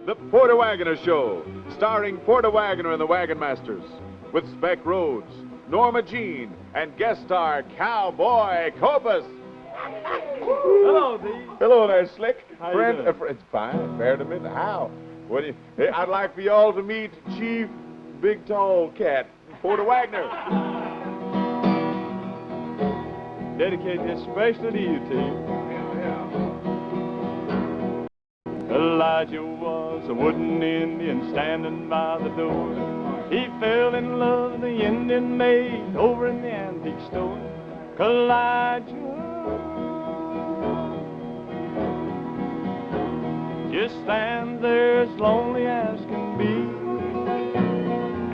The Porter Wagoner Show, starring Porter Wagoner and the Wagon Masters, with Speck Rhodes, Norma Jean, and guest star Cowboy Copas. Hello, Dee. Hello there, Slick. How you doing? It's fine. Fair to me. How? What do you? Hey, I'd like for y'all to meet Chief Big Tall Cat, Porter Wagoner. Dedicate this especially to you, T. Elijah was a wooden Indian standing by the door. He fell in love with the Indian maid over in the antique store. Elijah just stands there as lonely as can be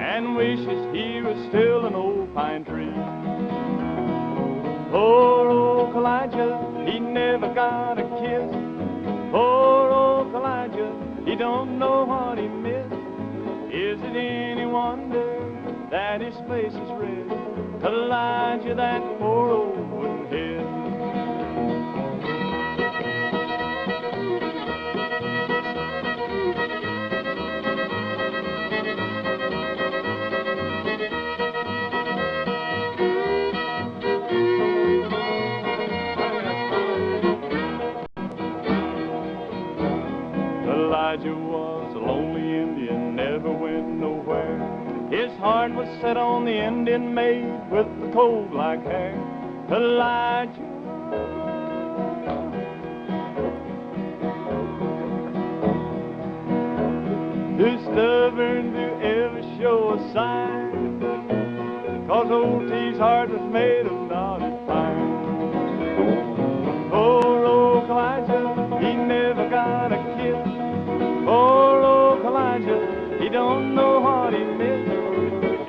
and wishes he was still an old pine tree. Poor old Elijah, he never got a kiss. Poor old Elijah, he don't know what he missed. Is it any wonder that his face is red? Elijah, that poor old wooden head. Elijah was a lonely Indian, never went nowhere. His heart was set on the Indian maid with the coal-black hair. Elijah too stubborn to ever show a sign, 'cause old T's heart was made of knotted pine. Poor old Elijah, he never got a kiss. Poor old Elijah, he don't know what he missed.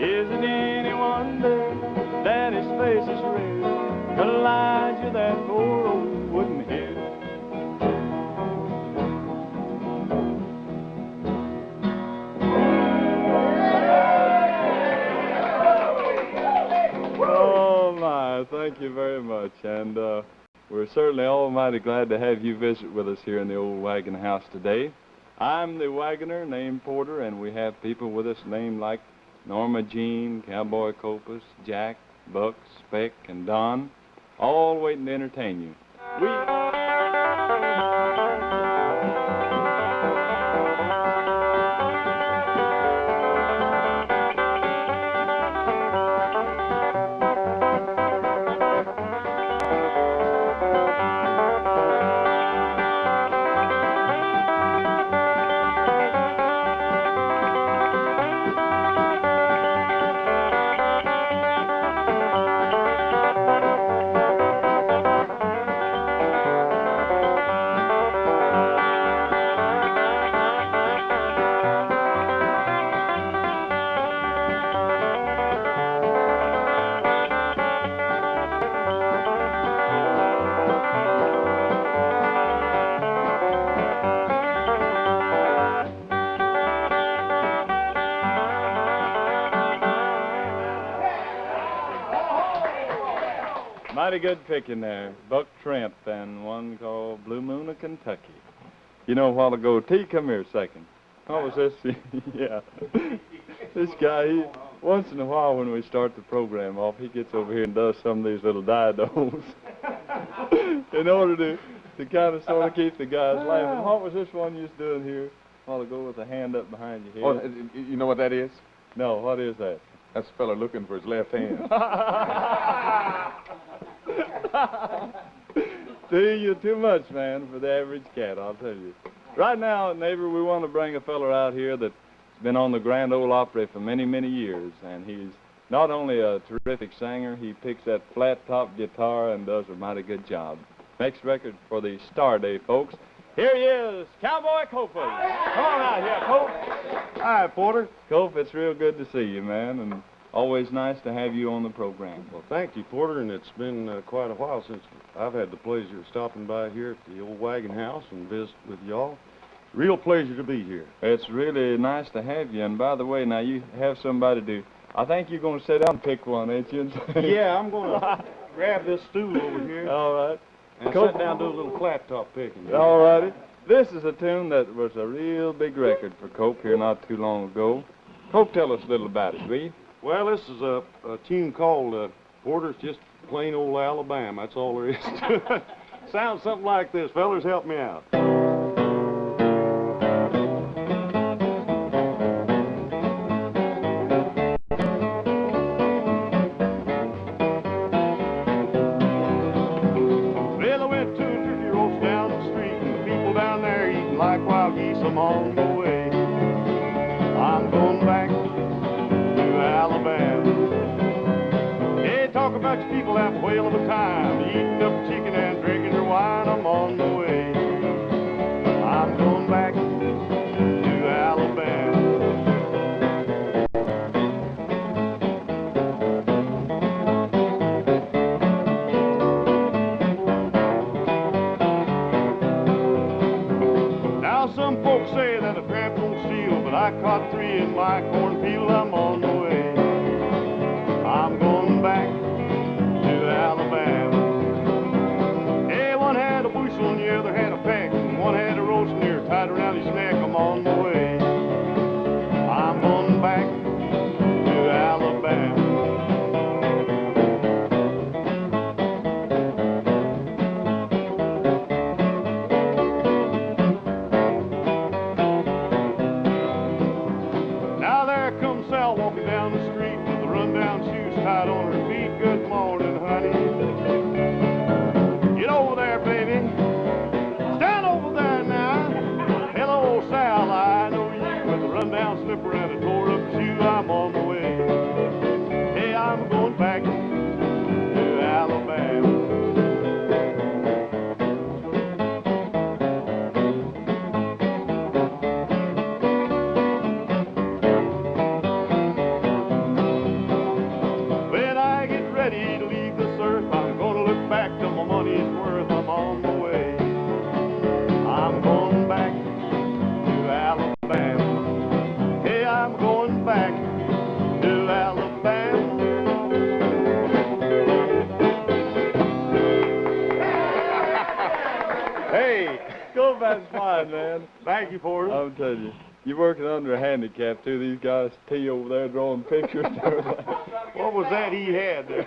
Is it any wonder that his face is red? Elijah, that poor old wooden head. Oh my, thank you very much. And we're certainly almighty glad to have you visit with us here in the old wagon house today. I'm the wagoner named Porter, and we have people with us named like Norma Jean, Cowboy Copas, Jack, Buck, Speck, and Don, all waiting to entertain you. Mighty good picking there. Buck Trent and one called Blue Moon of Kentucky. You know, a while ago, T, come here a second. What was this? Yeah. This guy, he, once in a while when we start the program off, he gets over here and does some of these little diados in order to kind of sort of keep the guys laughing. What was this one you was doing here a while ago with a hand up behind your head? Oh, you know what that is? No, what is that? That's a fella looking for his left hand. See, you're too much, man, for the average cat, I'll tell you. Right now, neighbor, we want to bring a feller out here that's been on the Grand Ole Opry for many, many years, and he's not only a terrific singer, he picks that flat-top guitar and does a mighty good job. Next record for the Star Day, folks. Here he is, Cowboy Copas. Come on out here, Cope. Hi, Porter. Cope, it's real good to see you, man, and always nice to have you on the program. Well, thank you, Porter, and it's been quite a while since I've had the pleasure of stopping by here at the old wagon house and visit with y'all. Real pleasure to be here. It's really nice to have you, and by the way, now you have somebody to... I think you're going to sit down and pick one, ain't you? Yeah, I'm going to grab this stool over here. All right. And sit down and do a little flat top picking. All righty. This is a tune that was a real big record for Cope here not too long ago. Cope, tell us a little about it, will you? Well, this is a tune called Porter's Just Plain Old Alabama. That's all there is to it. Sounds something like this. Fellers, help me out. I'm on the way. I'm going back to Alabama. Hey, talk about your people have a whale of a time, eating up chicken and drinking their wine. I'm on the way. I'm going back to Alabama. Some folks say that a tramp don't steal, but I caught 3 in my cornfield. I'm on the way. I'm going back to Alabama. Hey, one had a bushel and the other had a peck, and one had a roast near tied around his neck. I'm on the way. I'm going back to Alabama. Walking down the street with the rundown shoes tied on her feet. Good morning, honey. Get over there, baby. Stand over there now. Hello, Sal. I know you with a rundown slipper and a tore up shoe. I'm on the way. Hey, I'm going back to Alabama. Ready to leave this earth, I'm gonna look back till my money's worth. I'm on the way. I'm going back to Alabama. Hey, I'm going back to Alabama. Hey, go back fine, man. Thank you for it. I'll tell you. You're working under a handicap, too. These guys, T over there drawing pictures. What was that he had there?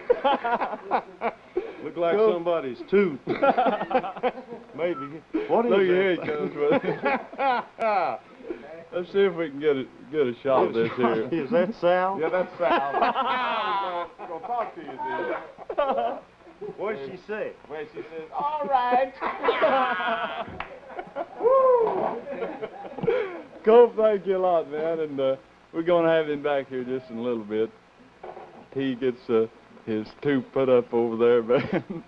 Looked like somebody's tooth. Maybe. What is Look, that? here he comes with it. Let's see if we can get a shot of this here. Is that Sal? Yeah, that's Sal. I was going to talk to you, dude. What did she say? Well, she says, all right. Cope, thank you a lot, man, and we're going to have him back here just in a little bit. He gets his tooth put up over there, man.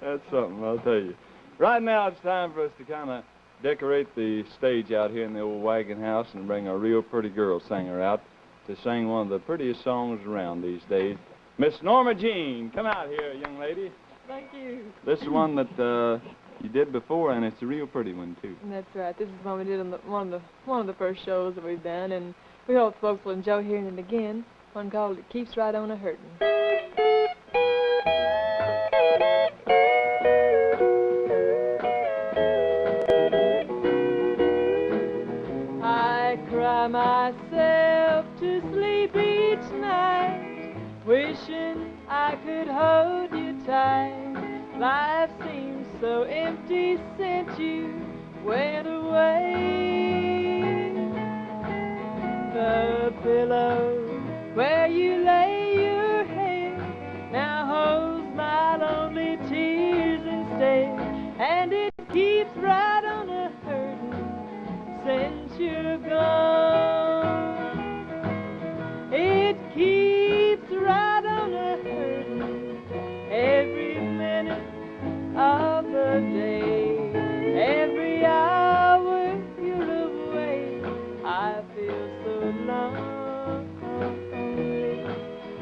That's something, I'll tell you. Right now, it's time for us to kind of decorate the stage out here in the old wagon house and bring a real pretty girl singer out to sing one of the prettiest songs around these days. Miss Norma Jean, come out here, young lady. Thank you. This is one that you did before, and it's a real pretty one, too. That's right. This is one we did on one of the first shows that we've done, and we hope folks will enjoy hearing it again. One called It Keeps Right On A-Hurtin'. I cry myself to sleep each night, wishing I could hold you tight. Life seems so empty since you went away. The pillow where you lay your head now holds my lonely tears instead, and it keeps right on a-hurtin' since you're gone. It keeps right on a-hurtin' every minute of the day, every hour you're away. I feel so lonely,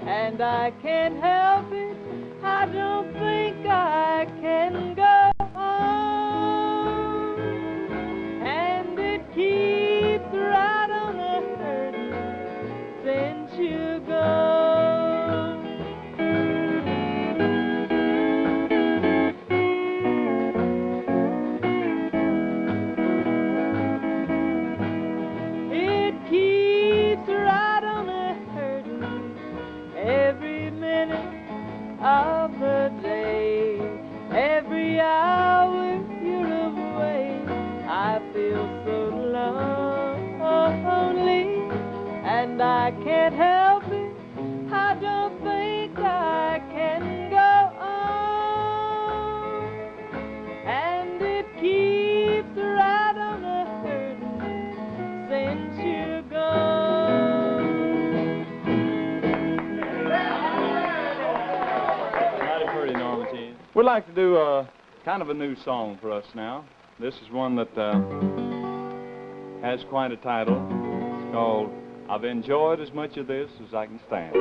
and I can't help it. I don't think I can go on, and it keeps right on a-hurtin' since you're gone. I can't help it. I don't think I can go on. And it keeps right on a hurting since you're gone. Mighty pretty, Norma Jean. We'd like to do kind of a new song for us now. This is one that has quite a title. It's called I've Enjoyed As Much of This As I Can Stand.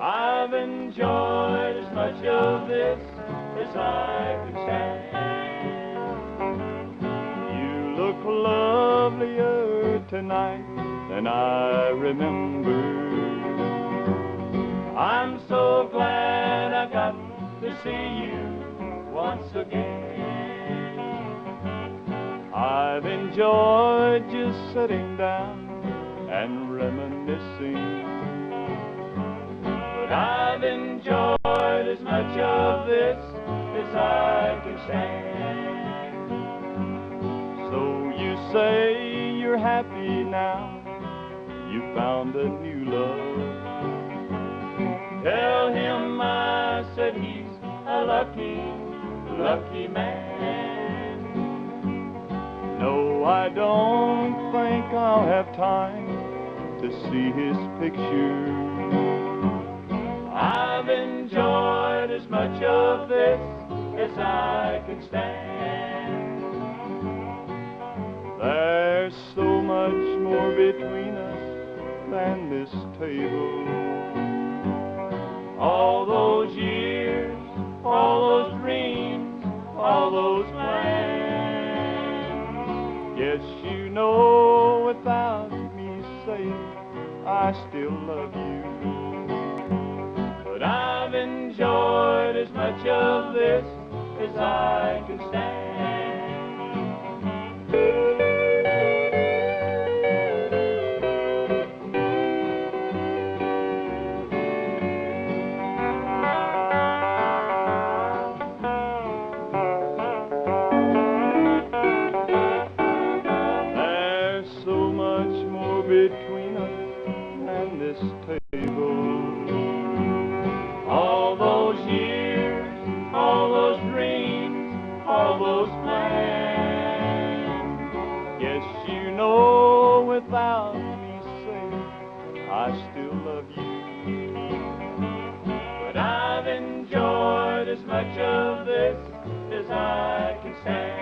I've enjoyed as much of this as I can stand. You look lovelier tonight than I remember. I'm so glad I got to see you once again. I've enjoyed just sitting down and reminiscing. But I've enjoyed as much of this as I can stand. So you say you're happy now, you found a new love. Tell him I said he's a lucky, lucky man. No, I don't think I'll have time to see his picture. I've enjoyed as much of this as I can stand. There's so much more between us than this table. All those years, all those dreams, all those plans. Yes, you know without me saying I still love you. But I've enjoyed as much of this as I can stand. There's so much more between us than this table. All those years, all those dreams, all those plans. Yes, you know without me saying I still love you. But I've enjoyed as much of this as I can stand.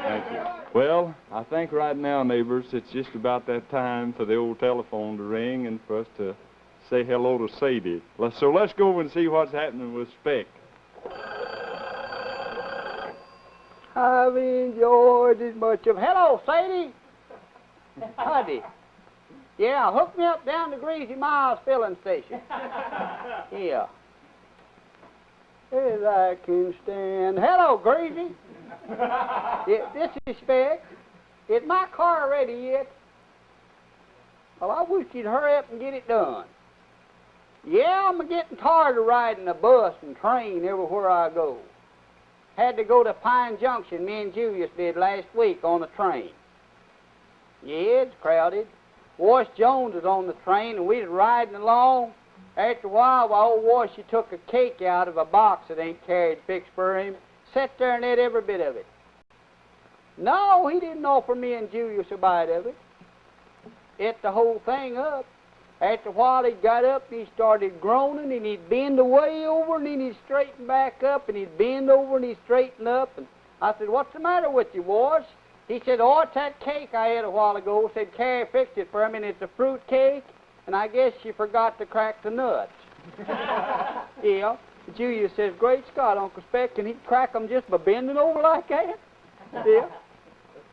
Thank you. Well, I think right now, neighbors, it's just about that time for the old telephone to ring and for us to say hello to Sadie. So let's go and see what's happening with Speck. I've enjoyed as much of... Hello, Sadie. Howdy. Yeah, hook me up down to Greasy Miles filling station. Yeah. As I can stand. Hello, Greasy. Yeah, this is Speck. Is my car ready yet? Well, I wish you'd hurry up and get it done. Yeah, I'm getting tired of riding the bus and train everywhere I go. Had to go to Pine Junction, me and Julius did last week on the train. Yeah, it's crowded. Wash Jones was on the train, and we was riding along. After a while, old Wash, he took a cake out of a box that ain't carried fixed for him, sat there and ate every bit of it. No, he didn't offer me and Julius a bite of it. Ate the whole thing up. After a while, he got up, and he started groaning, and he'd bend away over, and then he'd straighten back up, and he'd bend over, and he'd straighten up. And I said, "What's the matter with you, Wash?" He said, "Oh, it's that cake I ate a while ago." Said, "Carrie fixed it for me, and it's a fruit cake, and I guess she forgot to crack the nuts." Yeah. Julius says, "Great Scott, Uncle Speck, can he crack them just by bending over like that?" Yeah.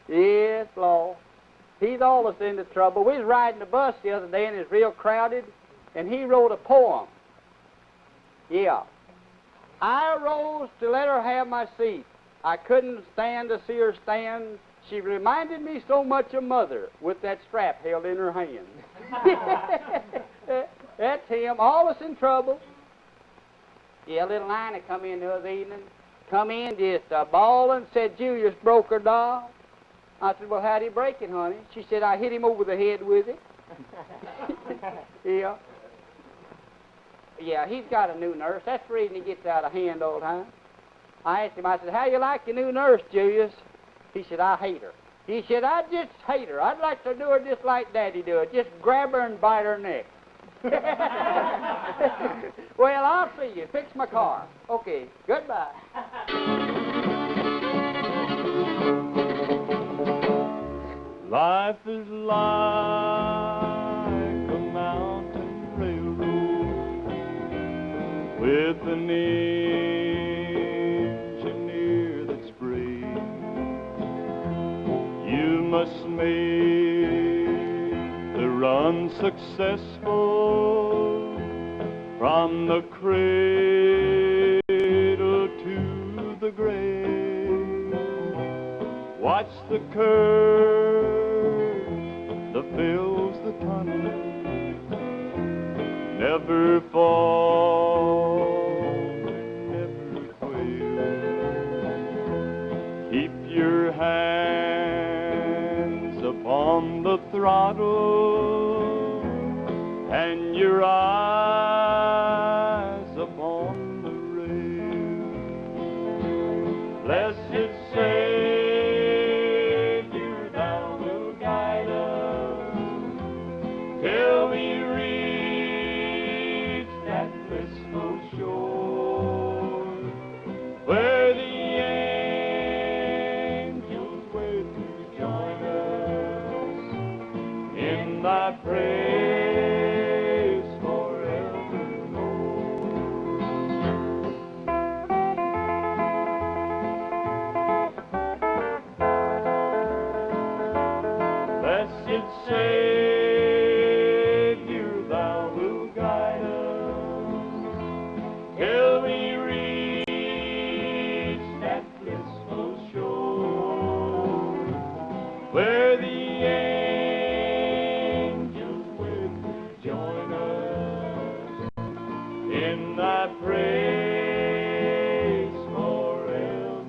Yes, Lord. He's always into trouble. We was riding the bus the other day, and it was real crowded, and he wrote a poem. Yeah. I rose to let her have my seat. I couldn't stand to see her stand, She reminded me so much of Mother with that strap held in her hand. That's him, always in trouble. Yeah, little Nina come in the other evening, come in just bawling, said Julius broke her doll. I said, well, how'd he break it, honey? She said, I hit him over the head with it. Yeah. Yeah, he's got a new nurse. That's the reason he gets out of hand all the time. I asked him, I said, how you like your new nurse, Julius? He said, I hate her. He said, I just hate her. I'd like to do her just like Daddy do it. Just grab her and bite her neck. Well, I'll see you. Fix my car. Okay, goodbye. Life is like a mountain railroad with an engineer that's brave. You must make the run successful from the cradle to the grave. Watch the curve that fills the tunnel. Never fall, never quail. Keep your hands upon the throttle and your eyes upon the rail. Blessed Savior, thou wilt guide us till we reach that blissful shore where the angels wait to join us in thy praise forevermore. Blessed Savior, thou wilt guide us till we reach that blissful shore where the angels will join us in thy praise forevermore.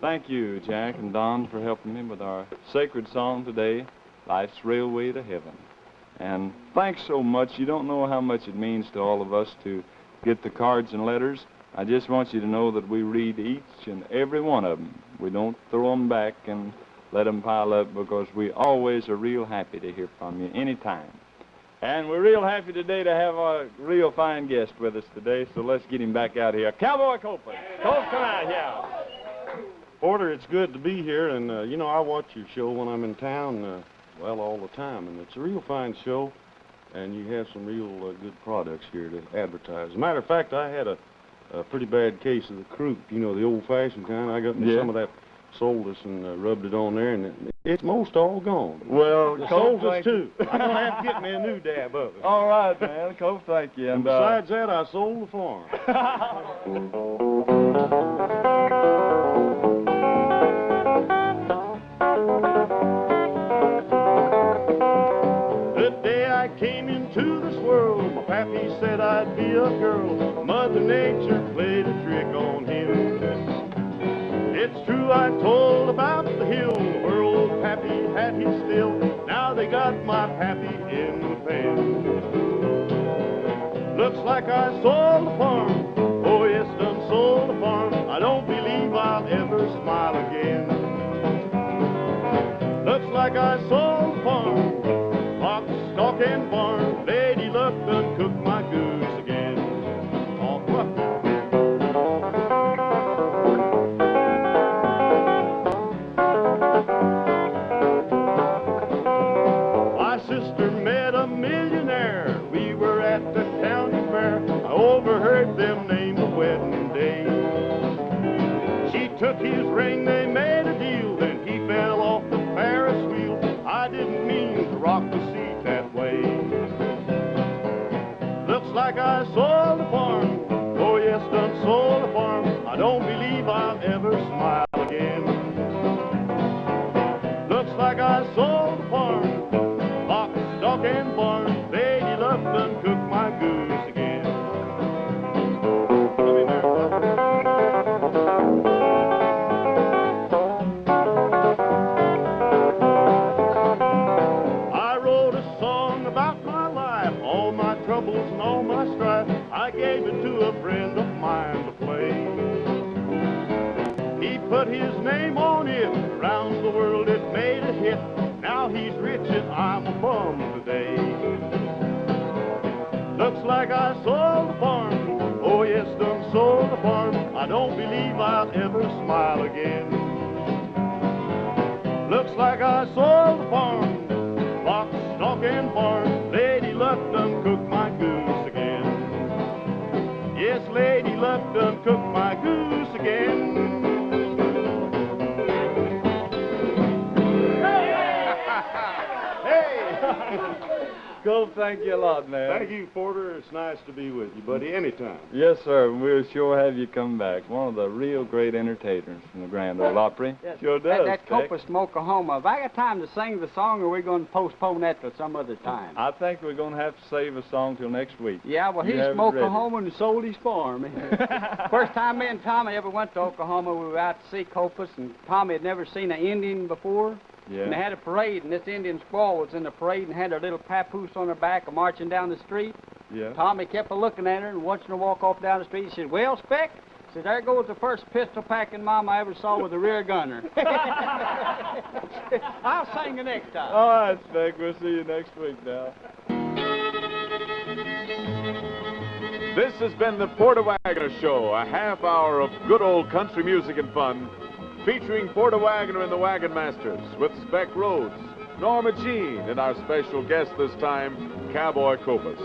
Thank you, Jack and Don, for helping me with our sacred song today, Life's Railway to Heaven. And thanks so much. You don't know how much it means to all of us to get the cards and letters. I just want you to know that we read each and every one of them. We don't throw them back and let them pile up because we always are real happy to hear from you anytime. And we're real happy today to have a real fine guest with us today, so let's get him back out here. Cowboy Copas. Copas, come out here. Porter, it's good to be here, and you know, I watch your show when I'm in town, well, all the time, and it's a real fine show, and you have some real good products here to advertise. As a matter of fact, I had a pretty bad case of the croup, you know, the old-fashioned kind. I got me some of that Solus and rubbed it on there, and it's most all gone. Well, the Copas, Solus, too. I'm going to have to get me a new dab of it. All right, man. Copas, thank you. And besides that, I sold the farm. The day I came into this world, my pappy said I'd be a girl. Mother Nature played a trick on him. It's true I told about the hill where old pappy had his still. Now they got my pappy in the pen. Looks like I sold the farm. Oh yes, done sold the farm. I don't believe I'll ever smile again. Looks like I sold the farm. Lock, stock, and barn. Lady Luck done cooked my goose again. Oh, what? My sister met a millionaire. We were at the county fair. I overheard them name the wedding day. She took his ring, they made a deal. Then he fell off the Ferris wheel. I didn't mean to rock the seat that way. Looks like I sold the farm. Oh yes, done sold the farm. ever smile again. Looks like I sold the farm, lock, stock, and barn. Lady Luck done cooked my goose again. Come in there, I wrote a song about my life, all my troubles and all my strife. I gave it to a friend of mine to play. He put his name on it, round the world it made a hit. Now he's rich and I'm a bum today. Looks like I sold the farm, oh yes, done sold the farm. I don't believe I'll ever smile again. Looks like I sold the farm, lock, stock, and barn. Lady Luck done cooked my goose again. Yes, Lady Luck done cooked my goose again. Cool, thank you a lot, man. Thank you, Porter. It's nice to be with you, buddy, anytime. Yes, sir. We'll sure have you come back. One of the real great entertainers from the Grand Ole Opry. Yes. Sure does. That's Speck. Copas from Oklahoma. Have I got time to sing the song, or are we going to postpone that till some other time? I think we're going to have to save a song till next week. Yeah, well, You he's have from it ready. Oklahoma and sold his farm. First time me and Tommy ever went to Oklahoma, we were out to see Copas, and Tommy had never seen an Indian before. Yeah. And they had a parade, and this Indian squaw was in the parade and had her little papoose on her back marching down the street. Yeah. Tommy kept looking at her and watching her walk off down the street. He said, "Well, Speck," said, "there goes the first pistol-packing mom I ever saw with a rear gunner." I'll sing the next time. All right, Speck. We'll see you next week now. This has been the Porter Wagoner Show, a half hour of good old country music and fun, featuring Porter Wagoner and the Wagon Masters, with Speck Rhodes, Norma Jean, and our special guest this time, Cowboy Copas.